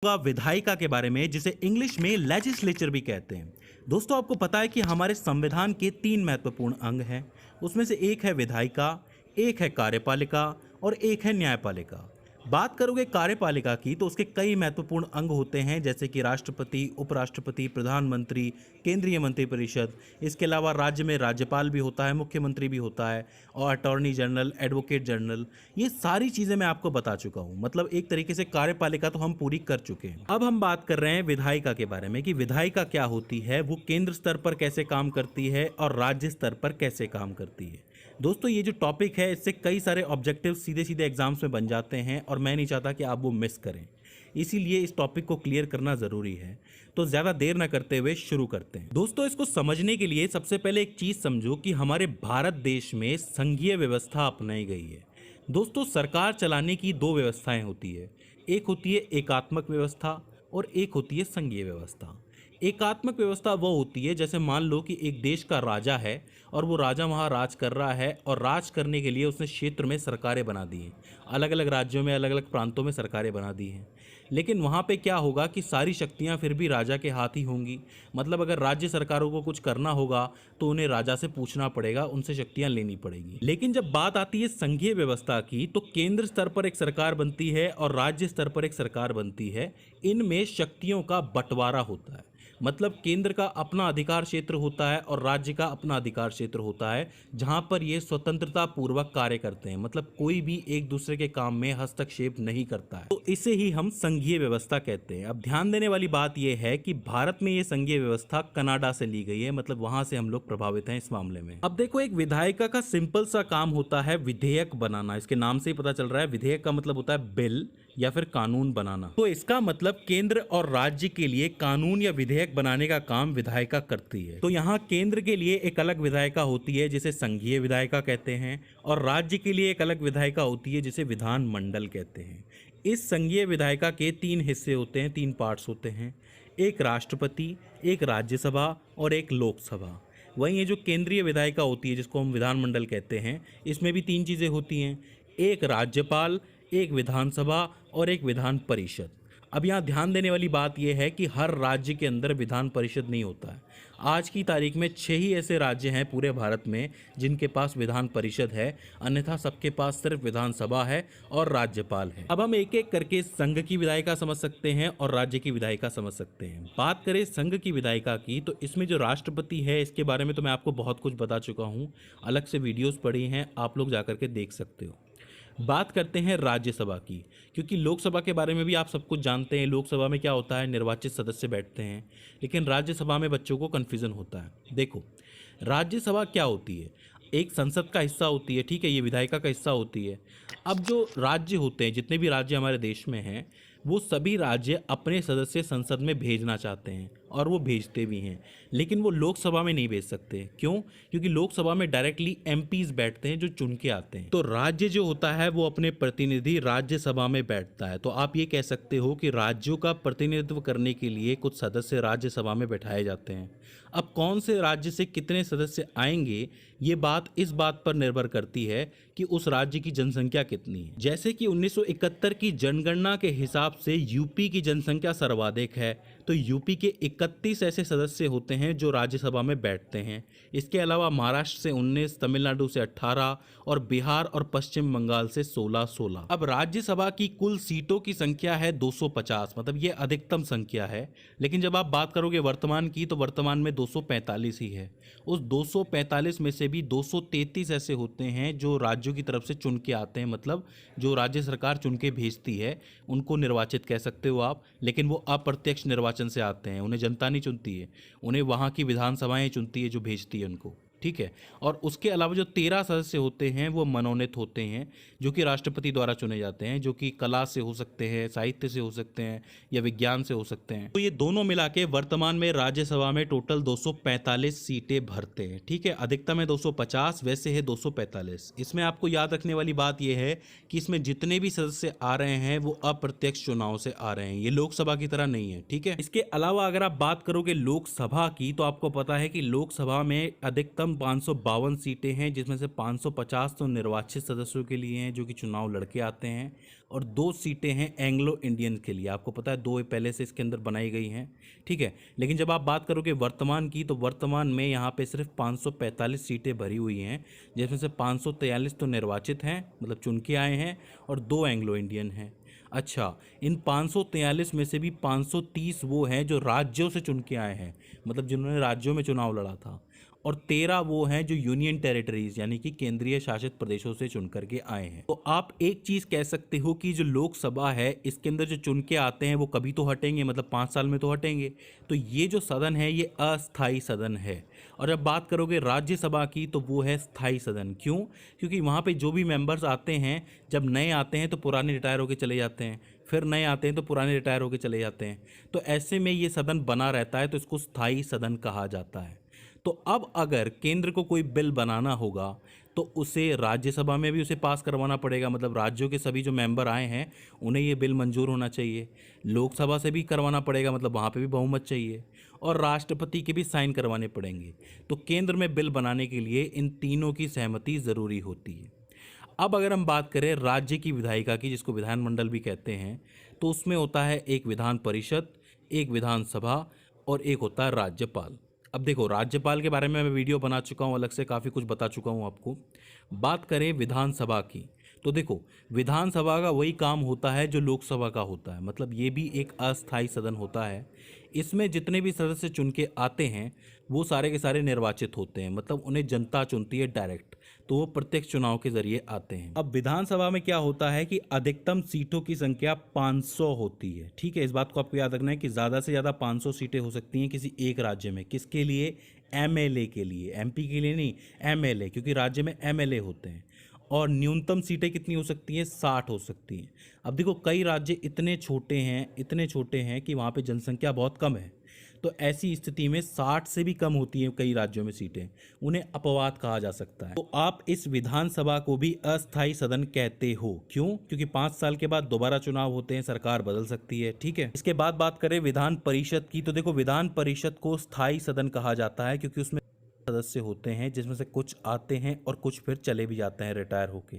विधायिका के बारे में, जिसे इंग्लिश में लेजिस्लेचर भी कहते हैं। दोस्तों, आपको पता है कि हमारे संविधान के 3 महत्वपूर्ण अंग हैं। उसमें से एक है विधायिका, एक है कार्यपालिका और एक है न्यायपालिका। बात करोगे कार्यपालिका की तो उसके कई महत्वपूर्ण अंग होते हैं, जैसे कि राष्ट्रपति, उपराष्ट्रपति, प्रधानमंत्री, केंद्रीय मंत्रिपरिषद। इसके अलावा राज्य में राज्यपाल भी होता है, मुख्यमंत्री भी होता है और अटॉर्नी जनरल, एडवोकेट जनरल। ये सारी चीज़ें मैं आपको बता चुका हूँ। मतलब एक तरीके से कार्यपालिका तो हम पूरी कर चुके हैं। अब हम बात कर रहे हैं विधायिका के बारे में कि विधायिका क्या होती है, वो केंद्र स्तर पर कैसे काम करती है और राज्य स्तर पर कैसे काम करती है। दोस्तों, ये जो टॉपिक है इससे कई सारे ऑब्जेक्टिव सीधे सीधे एग्जाम्स में बन जाते हैं और मैं नहीं चाहता कि आप वो मिस करें। इसीलिए इस टॉपिक को क्लियर करना ज़रूरी है। तो ज़्यादा देर ना करते हुए शुरू करते हैं। दोस्तों, इसको समझने के लिए सबसे पहले एक चीज़ समझो कि हमारे भारत देश में संघीय व्यवस्था अपनाई गई है। दोस्तों, सरकार चलाने की 2 व्यवस्थाएं होती है। एक होती है एकात्मक व्यवस्था और एक होती है संघीय व्यवस्था। एकात्मक व्यवस्था वो होती है, जैसे मान लो कि एक देश का राजा है और वो राजा वहाँ राज कर रहा है और राज करने के लिए उसने क्षेत्र में सरकारें बना दी हैं। अलग अलग राज्यों में, अलग अलग प्रांतों में सरकारें बना दी हैं। लेकिन वहाँ पे क्या होगा कि सारी शक्तियाँ फिर भी राजा के हाथ ही होंगी। मतलब अगर राज्य सरकारों को कुछ करना होगा तो उन्हें राजा से पूछना पड़ेगा, उनसे शक्तियाँ लेनी पड़ेगी। लेकिन जब बात आती है संघीय व्यवस्था की, तो केंद्र स्तर पर एक सरकार बनती है और राज्य स्तर पर एक सरकार बनती है। इनमें शक्तियों का बंटवारा होता है। मतलब केंद्र का अपना अधिकार क्षेत्र होता है और राज्य का अपना अधिकार क्षेत्र होता है, जहां पर ये स्वतंत्रता पूर्वक कार्य करते हैं। मतलब कोई भी एक दूसरे के काम में हस्तक्षेप नहीं करता है। तो इसे ही हम संघीय व्यवस्था कहते हैं। अब ध्यान देने वाली बात यह है कि भारत में ये संघीय व्यवस्था कनाडा से ली गई है। मतलब वहां से हम लोग प्रभावित हैं इस मामले में। अब देखो, एक विधायिका का सिंपल सा काम होता है विधेयक बनाना। इसके नाम से ही पता चल रहा है, विधेयक का मतलब होता है बिल या फिर कानून बनाना। तो इसका मतलब केंद्र और राज्य के लिए कानून या विधेयक बनाने का काम विधायिका करती है। तो यहाँ केंद्र के लिए एक अलग विधायिका होती है जिसे संघीय विधायिका कहते हैं और राज्य के लिए एक अलग विधायिका होती है जिसे विधानमंडल कहते हैं। इस संघीय विधायिका के 3 हिस्से होते हैं, 3 पार्ट्स होते हैं। एक राष्ट्रपति, एक राज्यसभा और एक लोकसभा। वहीं ये जो केंद्रीय विधायिका होती है जिसको हम विधानमंडल कहते हैं, इसमें भी 3 चीज़ें होती हैं। एक राज्यपाल, एक विधानसभा और एक विधान परिषद। अब यहाँ ध्यान देने वाली बात यह है कि हर राज्य के अंदर विधान परिषद नहीं होता है। आज की तारीख में 6 ही ऐसे राज्य हैं पूरे भारत में जिनके पास विधान परिषद है, अन्यथा सबके पास सिर्फ विधानसभा है और राज्यपाल है। अब हम एक एक करके संघ की विधायिका समझ सकते हैं और राज्य की विधायिका समझ सकते हैं। बात करें संघ की विधायिका की, तो इसमें जो राष्ट्रपति है इसके बारे में तो मैं आपको बहुत कुछ बता चुका हूँ। अलग से वीडियोज़ पड़ी हैं, आप लोग जाकर के देख सकते हो। बात करते हैं राज्यसभा की, क्योंकि लोकसभा के बारे में भी आप सब कुछ जानते हैं। लोकसभा में क्या होता है, निर्वाचित सदस्य बैठते हैं, लेकिन राज्यसभा में बच्चों को कन्फ्यूज़न होता है। देखो, राज्यसभा क्या होती है, एक संसद का हिस्सा होती है, ठीक है, ये विधायिका का हिस्सा होती है। अब जो राज्य होते हैं, जितने भी राज्य हमारे देश में हैं, वो सभी राज्य अपने सदस्य संसद में भेजना चाहते हैं और वो भेजते भी हैं, लेकिन वो लोकसभा में नहीं भेज सकते। क्यों? क्योंकि लोकसभा में डायरेक्टली एमपीज बैठते हैं जो चुन के आते हैं। तो राज्य जो होता है वो अपने प्रतिनिधि राज्यसभा में बैठता है। तो आप ये कह सकते हो कि राज्यों का प्रतिनिधित्व करने के लिए कुछ सदस्य राज्यसभा में बैठाए जाते हैं। अब कौन से राज्य से कितने सदस्य आएंगे, ये बात इस बात पर निर्भर करती है कि उस राज्य की जनसंख्या कितनी है। जैसे कि 1971 की जनगणना के हिसाब से यूपी की जनसंख्या सर्वाधिक है, तो यूपी के 31 ऐसे सदस्य होते हैं जो राज्यसभा में बैठते हैं। इसके अलावा महाराष्ट्र से 19, तमिलनाडु से 18 और बिहार और पश्चिम बंगाल से 16। अब राज्यसभा की कुल सीटों की संख्या है 250, मतलब ये अधिकतम संख्या है। लेकिन जब आप बात करोगे वर्तमान की, तो वर्तमान में 245 ही है। उस 245 में से भी 233 ऐसे होते हैं जो राज्यों की तरफ से चुन के आते हैं। मतलब जो राज्य सरकार चुन के भेजती है उनको निर्वाचित कह सकते हो आप, लेकिन वो अप्रत्यक्ष निर्वाचन से आते हैं। उन्हें जनता नहीं चुनती है, उन्हें वहाँ की विधानसभाएं चुनती है जो भेजती है उनको, ठीक है। और उसके अलावा जो 13 सदस्य होते हैं वो मनोनीत होते हैं, जो कि राष्ट्रपति द्वारा चुने जाते हैं, जो कि कला से हो सकते हैं, साहित्य से हो सकते हैं या विज्ञान से हो सकते हैं। तो ये दोनों मिला के वर्तमान में राज्यसभा में टोटल 245 सीटें भरते हैं, ठीक है। अधिकतम है 250, वैसे है 245। इसमें आपको याद रखने वाली बात यह है कि इसमें जितने भी सदस्य आ रहे हैं वो अप्रत्यक्ष चुनाव से आ रहे हैं, ये लोकसभा की तरह नहीं है, ठीक है। इसके अलावा अगर आप बात करोगे लोकसभा की, तो आपको पता है कि लोकसभा में अधिकतम अधिकतम 552 सीटें हैं, जिसमें से 550 तो निर्वाचित सदस्यों के लिए हैं जो कि चुनाव लड़के आते हैं, और 2 सीटें हैं एंग्लो इंडियन के लिए। आपको पता है 2 पहले से इसके अंदर बनाई गई हैं, ठीक है। लेकिन जब आप बात करोगे वर्तमान की, तो वर्तमान में यहाँ पे सिर्फ 545 सीटें भरी हुई हैं, जिसमें से 543 तो निर्वाचित हैं, मतलब चुन के आए हैं, और 2 एंग्लो इंडियन हैं। अच्छा, इन 543 में से भी 530 वो हैं जो राज्यों से चुन के आए हैं, मतलब जिन्होंने राज्यों में चुनाव लड़ा था, और 13 वो हैं जो यूनियन टेरिटरीज यानी कि केंद्रीय शासित प्रदेशों से चुन करके आए हैं। तो आप एक चीज़ कह सकते हो कि जो लोकसभा है इसके अंदर जो चुन के आते हैं वो कभी तो हटेंगे, मतलब 5 साल में तो हटेंगे। तो ये जो सदन है ये अस्थायी सदन है। और जब बात करोगे राज्यसभा की, तो वो है स्थायी सदन। क्यों? क्योंकि वहाँ पे जो भी मेंबर्स आते हैं, जब नए आते हैं तो पुराने रिटायर होकर चले जाते हैं, फिर नए आते हैं तो पुराने रिटायर होकर चले जाते हैं। तो ऐसे में ये सदन बना रहता है, तो इसको स्थायी सदन कहा जाता है। तो अब अगर केंद्र को कोई बिल बनाना होगा तो उसे राज्यसभा में भी उसे पास करवाना पड़ेगा, मतलब राज्यों के सभी जो मेंबर आए हैं उन्हें ये बिल मंजूर होना चाहिए। लोकसभा से भी करवाना पड़ेगा, मतलब वहाँ पे भी बहुमत चाहिए, और राष्ट्रपति के भी साइन करवाने पड़ेंगे। तो केंद्र में बिल बनाने के लिए इन तीनों की सहमति ज़रूरी होती है। अब अगर हम बात करें राज्य की विधायिका की, जिसको विधानमंडल भी कहते हैं, तो उसमें होता है एक विधान परिषद, एक विधानसभा और एक होता है राज्यपाल। अब देखो, राज्यपाल के बारे में मैं वीडियो बना चुका हूँ, अलग से काफ़ी कुछ बता चुका हूँ आपको। बात करें विधानसभा की, तो देखो विधानसभा का वही काम होता है जो लोकसभा का होता है, मतलब ये भी एक अस्थायी सदन होता है। इसमें जितने भी सदस्य चुन के आते हैं वो सारे के सारे निर्वाचित होते हैं, मतलब उन्हें जनता चुनती है डायरेक्ट, तो वो प्रत्यक्ष चुनाव के जरिए आते हैं। अब विधानसभा में क्या होता है कि अधिकतम सीटों की संख्या 500 होती है, ठीक है। इस बात को आपको याद रखना है कि ज़्यादा से ज़्यादा 500 सीटें हो सकती हैं किसी एक राज्य में। किसके लिए? एमएलए के लिए, एमपी के लिए नहीं, एमएलए, क्योंकि राज्य में एमएलए होते हैं। और न्यूनतम सीटें कितनी हो सकती हैं? 60 हो सकती हैं। अब देखो, कई राज्य इतने छोटे हैं कि वहाँ पे जनसंख्या बहुत कम है, तो ऐसी स्थिति में 60 से भी कम होती हैं कई राज्यों में सीटें, उन्हें अपवाद कहा जा सकता है। तो आप इस विधानसभा को भी अस्थायी सदन कहते हो। क्यों? क्योंकि 5 साल के बाद दोबारा चुनाव होते हैं, सरकार बदल सकती है, ठीक है। इसके बाद बात करें विधान परिषद की, तो देखो विधान परिषद को स्थायी सदन कहा जाता है, क्योंकि उसमें सदस्य होते हैं जिसमें से कुछ आते हैं और कुछ फिर चले भी जाते हैं रिटायर होके।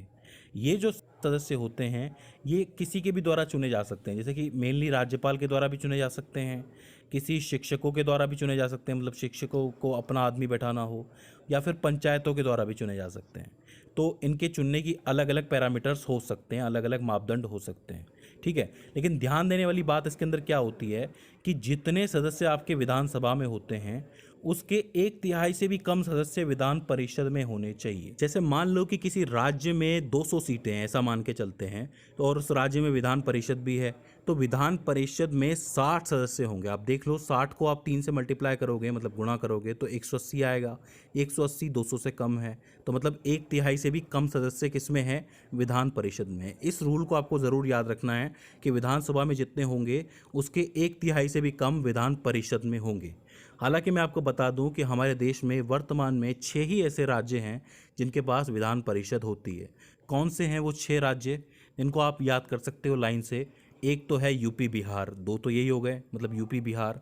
ये जो सदस्य होते हैं ये किसी के भी द्वारा चुने जा सकते हैं, जैसे कि मेनली राज्यपाल के द्वारा भी चुने जा सकते हैं, किसी शिक्षकों के द्वारा भी चुने जा सकते हैं, मतलब शिक्षकों को अपना आदमी बैठाना हो, या फिर पंचायतों के द्वारा भी चुने जा सकते हैं। तो इनके चुनने की अलग अलग पैरामीटर्स हो सकते हैं, अलग अलग मापदंड हो सकते हैं, ठीक है। लेकिन ध्यान देने वाली बात इसके अंदर क्या होती है कि जितने सदस्य आपके विधानसभा में होते हैं उसके 1/3 से भी कम सदस्य विधान परिषद में होने चाहिए। जैसे मान लो कि किसी राज्य में 200 सीटें हैं, ऐसा मान के चलते हैं, तो और उस राज्य में विधान परिषद भी है, तो विधान परिषद में 60 सदस्य होंगे। आप देख लो, 60 को आप 3 से मल्टीप्लाई करोगे, मतलब गुणा करोगे, तो 180 आएगा। 180 200 से कम है, तो मतलब 1/3 से भी कम सदस्य किसमें है? विधान परिषद में। इस रूल को आपको ज़रूर याद रखना है कि विधानसभा में जितने होंगे उसके 1/3 से भी कम विधान परिषद में होंगे। हालांकि मैं आपको बता दूं कि हमारे देश में वर्तमान में 6 ही ऐसे राज्य हैं जिनके पास विधान परिषद होती है। कौन से हैं वो 6 राज्य, इनको आप याद कर सकते हो लाइन से। एक तो है यूपी बिहार, 2 तो यही हो गए, मतलब यूपी बिहार।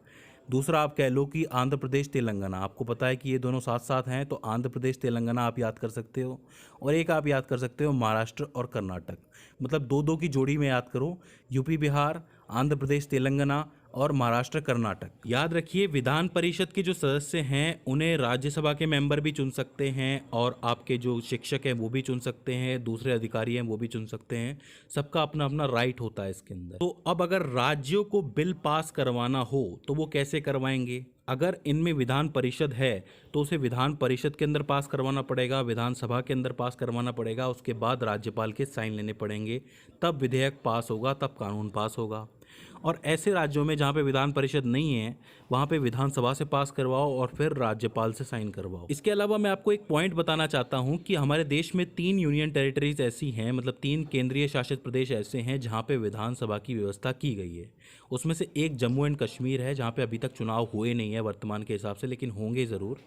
दूसरा आप कह लो कि आंध्र प्रदेश तेलंगाना, आपको पता है कि ये दोनों साथ साथ हैं, तो आंध्र प्रदेश तेलंगाना आप याद कर सकते हो। और एक आप याद कर सकते हो महाराष्ट्र और कर्नाटक, मतलब 2-2 की जोड़ी में याद करो, यूपी बिहार, आंध्र प्रदेश तेलंगाना और महाराष्ट्र कर्नाटक। याद रखिए, विधान परिषद के जो सदस्य हैं उन्हें राज्यसभा के मेंबर भी चुन सकते हैं, और आपके जो शिक्षक हैं वो भी चुन सकते हैं, दूसरे अधिकारी हैं वो भी चुन सकते हैं। सबका अपना अपना राइट होता है इसके अंदर। तो अब अगर राज्यों को बिल पास करवाना हो तो वो कैसे करवाएंगे? अगर इनमें विधान परिषद है तो उसे विधान परिषद के अंदर पास करवाना पड़ेगा, विधानसभा के अंदर पास करवाना पड़ेगा, उसके बाद राज्यपाल के साइन लेने पड़ेंगे, तब विधेयक पास होगा, तब कानून पास होगा। और ऐसे राज्यों में जहाँ पे विधान परिषद नहीं है वहाँ पे विधानसभा से पास करवाओ और फिर राज्यपाल से साइन करवाओ। इसके अलावा मैं आपको एक पॉइंट बताना चाहता हूँ कि हमारे देश में 3 यूनियन टेरिटरीज ऐसी हैं, मतलब 3 केंद्रीय शासित प्रदेश ऐसे हैं जहाँ पे विधानसभा की व्यवस्था की गई है। उसमें से एक जम्मू एंड कश्मीर है, जहाँ पे अभी तक चुनाव हुए नहीं है वर्तमान के हिसाब से, लेकिन होंगे ज़रूर।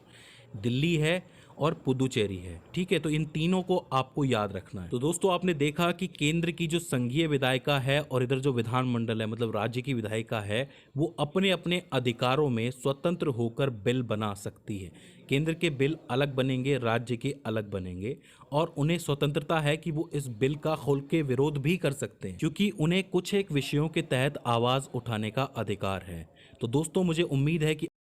दिल्ली है, और पुदुचेरी है। ठीक है, तो इन तीनों को आपको याद रखना है। तो दोस्तों आपने देखा कि केंद्र की जो संघीय विधायिका है और इधर जो विधानमंडल है मतलब राज्य की विधायिका है, वो अपने अपने अधिकारों में स्वतंत्र होकर बिल बना सकती है। केंद्र के बिल अलग बनेंगे, राज्य के अलग बनेंगे, और उन्हें स्वतंत्रता है कि वो इस बिल का खुल के विरोध भी कर सकते हैं, क्योंकि उन्हें कुछ एक विषयों के तहत आवाज उठाने का अधिकार है। तो दोस्तों मुझे उम्मीद है कि